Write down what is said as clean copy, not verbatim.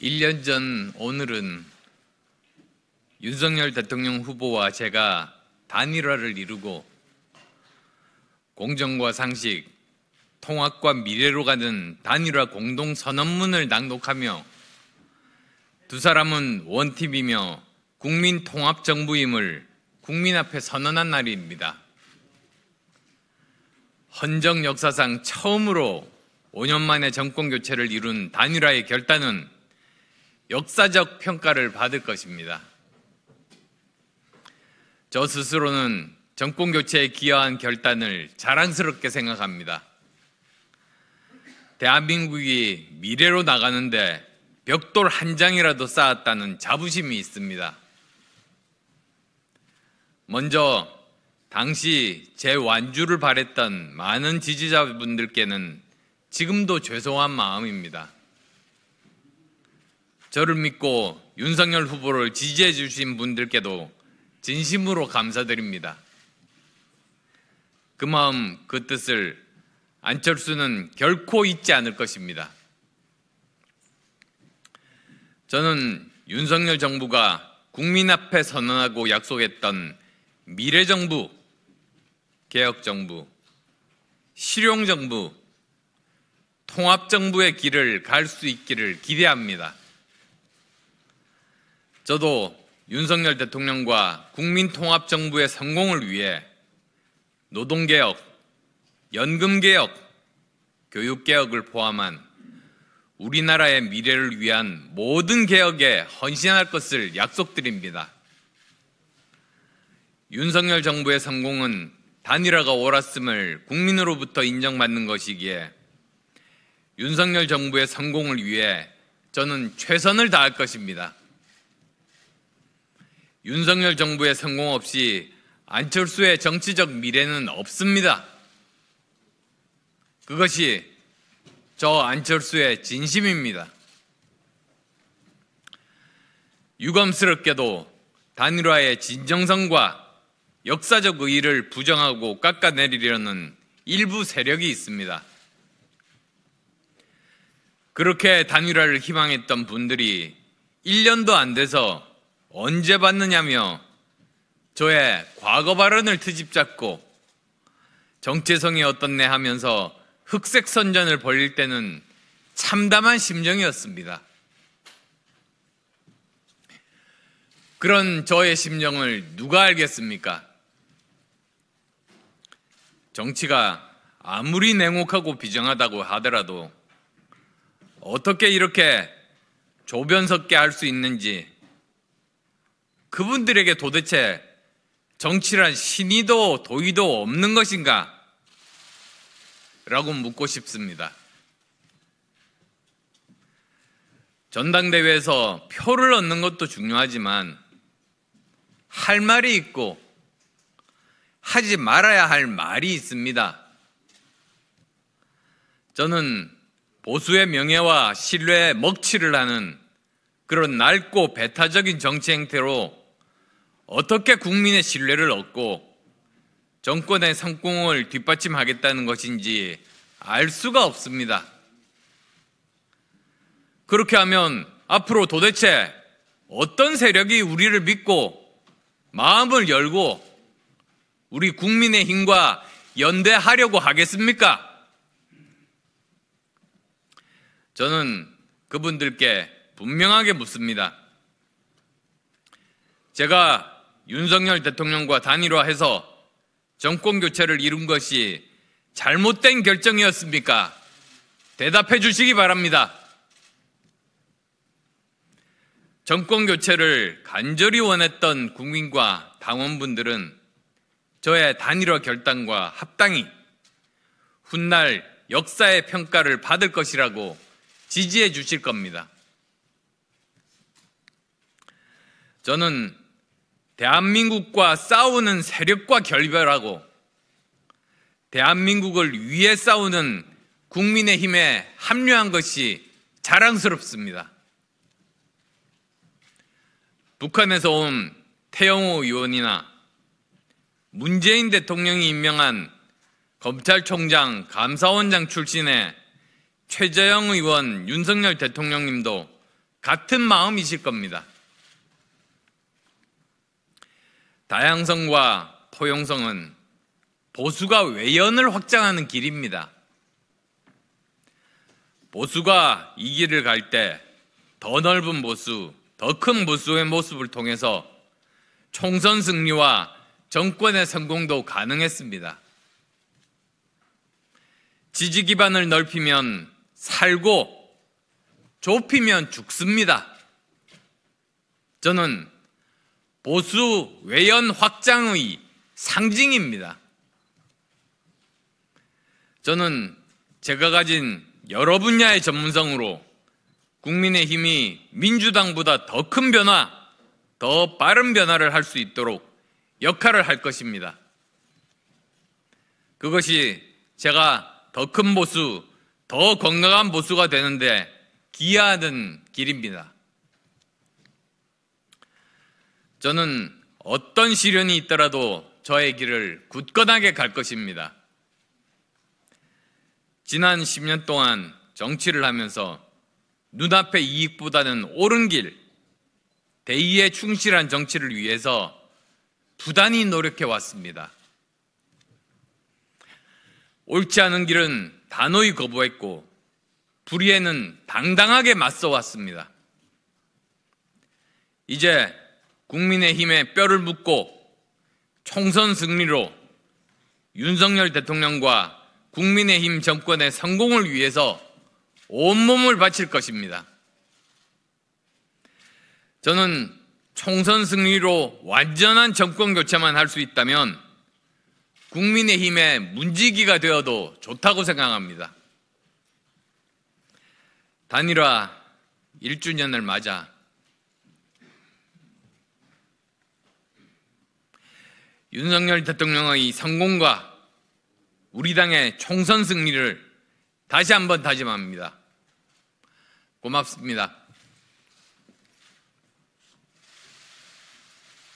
1년 전 오늘은 윤석열 대통령 후보와 제가 단일화를 이루고 공정과 상식, 통합과 미래로 가는 단일화 공동선언문을 낭독하며 두 사람은 원팀이며 국민 통합 정부임을 국민 앞에 선언한 날입니다. 헌정 역사상 처음으로 5년 만에 정권 교체를 이룬 단일화의 결단은 역사적 평가를 받을 것입니다. 저 스스로는 정권 교체에 기여한 결단을 자랑스럽게 생각합니다. 대한민국이 미래로 나가는데 벽돌 한 장이라도 쌓았다는 자부심이 있습니다. 먼저 당시 제 완주를 바랬던 많은 지지자분들께는 지금도 죄송한 마음입니다. 저를 믿고 윤석열 후보를 지지해 주신 분들께도 진심으로 감사드립니다. 그 마음, 그 뜻을 안철수는 결코 잊지 않을 것입니다. 저는 윤석열 정부가 국민 앞에 선언하고 약속했던 미래정부, 개혁정부, 실용정부, 통합정부의 길을 갈 수 있기를 기대합니다. 저도 윤석열 대통령과 국민통합정부의 성공을 위해 노동개혁, 연금개혁, 교육개혁을 포함한 우리나라의 미래를 위한 모든 개혁에 헌신할 것을 약속드립니다. 윤석열 정부의 성공은 단일화가 옳았음을 국민으로부터 인정받는 것이기에 윤석열 정부의 성공을 위해 저는 최선을 다할 것입니다. 윤석열 정부의 성공 없이 안철수의 정치적 미래는 없습니다. 그것이 저 안철수의 진심입니다. 유감스럽게도 단일화의 진정성과 역사적 의의를 부정하고 깎아내리려는 일부 세력이 있습니다. 그렇게 단일화를 희망했던 분들이 1년도 안 돼서 언제 받느냐며 저의 과거 발언을 트집잡고 정체성이 어떻네 하면서 흑색 선전을 벌일 때는 참담한 심정이었습니다. 그런 저의 심정을 누가 알겠습니까? 정치가 아무리 냉혹하고 비정하다고 하더라도 어떻게 이렇게 조변석게 할 수 있는지, 그분들에게 도대체 정치란 신의도 도의도 없는 것인가? 라고 묻고 싶습니다. 전당대회에서 표를 얻는 것도 중요하지만 할 말이 있고 하지 말아야 할 말이 있습니다. 저는 보수의 명예와 신뢰에 먹칠을 하는 그런 낡고 배타적인 정치 행태로 어떻게 국민의 신뢰를 얻고 정권의 성공을 뒷받침하겠다는 것인지 알 수가 없습니다. 그렇게 하면 앞으로 도대체 어떤 세력이 우리를 믿고 마음을 열고 우리 국민의 힘과 연대하려고 하겠습니까? 저는 그분들께 분명하게 묻습니다. 제가 윤석열 대통령과 단일화해서 정권 교체를 이룬 것이 잘못된 결정이었습니까? 대답해 주시기 바랍니다. 정권 교체를 간절히 원했던 국민과 당원분들은 저의 단일화 결단과 합당히 훗날 역사의 평가를 받을 것이라고 지지해 주실 겁니다. 저는 대한민국과 싸우는 세력과 결별하고 대한민국을 위해 싸우는 국민의힘에 합류한 것이 자랑스럽습니다. 북한에서 온 태영호 의원이나 문재인 대통령이 임명한 검찰총장, 감사원장 출신의 최재형 의원, 윤석열 대통령님도 같은 마음이실 겁니다. 다양성과 포용성은 보수가 외연을 확장하는 길입니다. 보수가 이 길을 갈 때 더 넓은 보수, 더 큰 보수의 모습을 통해서 총선 승리와 정권의 성공도 가능했습니다. 지지 기반을 넓히면 살고 좁히면 죽습니다. 저는 보수 외연 확장의 상징입니다. 저는 제가 가진 여러 분야의 전문성으로 국민의힘이 민주당보다 더 큰 변화, 더 빠른 변화를 할 수 있도록 역할을 할 것입니다. 그것이 제가 더 큰 보수, 더 건강한 보수가 되는데 기여하는 길입니다. 저는 어떤 시련이 있더라도 저의 길을 굳건하게 갈 것입니다. 지난 10년 동안 정치를 하면서 눈앞의 이익보다는 옳은 길, 대의에 충실한 정치를 위해서 부단히 노력해 왔습니다. 옳지 않은 길은 단호히 거부했고 불의에는 당당하게 맞서 왔습니다. 이제 국민의힘에 뼈를 묻고 총선 승리로 윤석열 대통령과 국민의힘 정권의 성공을 위해서 온몸을 바칠 것입니다. 저는 총선 승리로 완전한 정권 교체만 할 수 있다면 국민의힘의 문지기가 되어도 좋다고 생각합니다. 단일화 1주년을 맞아 윤석열 대통령의 성공과 우리 당의 총선 승리를 다시 한번 다짐합니다. 고맙습니다.